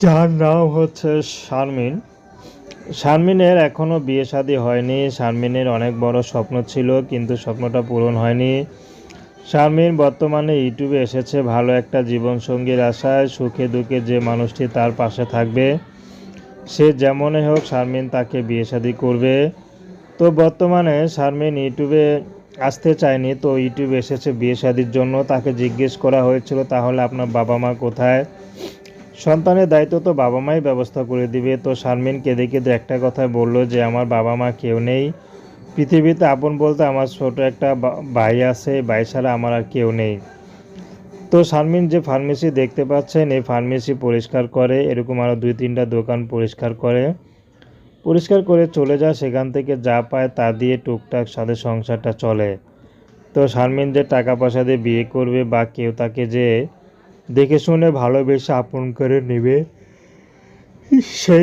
যার নাম হচ্ছে শারমিন। শারমিনের এখনও বিয়ে শাদী হয়নি। শারমিনের অনেক বড় স্বপ্ন ছিল, কিন্তু স্বপ্নটা পূরণ হয়নি। শারমিন বর্তমানে ইউটিউবে এসেছে ভালো একটা জীবনসঙ্গীর আশায়। সুখে দুঃখে যে মানুষটি তার পাশে থাকবে, সে যেমনই হোক শারমিন তাকে বিয়ে শাদী করবে। তো বর্তমানে শারমিন ইউটিউবে আসতে চায়নি, তো ইউটিউবে এসেছে বিয়ে শাদীর জন্য। তাকে জিজ্ঞেস করা হয়েছিল, তাহলে আপনার বাবা মা কোথায়? সন্তানের দায়িত্ব তো বাবা মাই ব্যবস্থা করে দিবে। তো শারমিন কেঁদে কেঁদে একটা কথাই বলল যে আমার বাবা মা কেউ নেই পৃথিবীতে। আপন বলতে আমার ছোট একটা ভাই আছে, ভাই ছাড়া আমার আর কেউ নেই। তো শারমিন যে ফার্মেসি দেখতে পাচ্ছেন, এই ফার্মেসি পরিষ্কার করে, এরকম আরও 2-3টা দোকান পরিষ্কার করে চলে যায়। সেখান থেকে যা পায় তা দিয়ে টুকটাক সাথে সংসারটা চলে। তো শারমিন যে টাকা পয়সা দিয়ে বিয়ে করবে বা কেউ তাকে যে দেখে শুনে ভালোবেসে আপন করে নেবে, সেই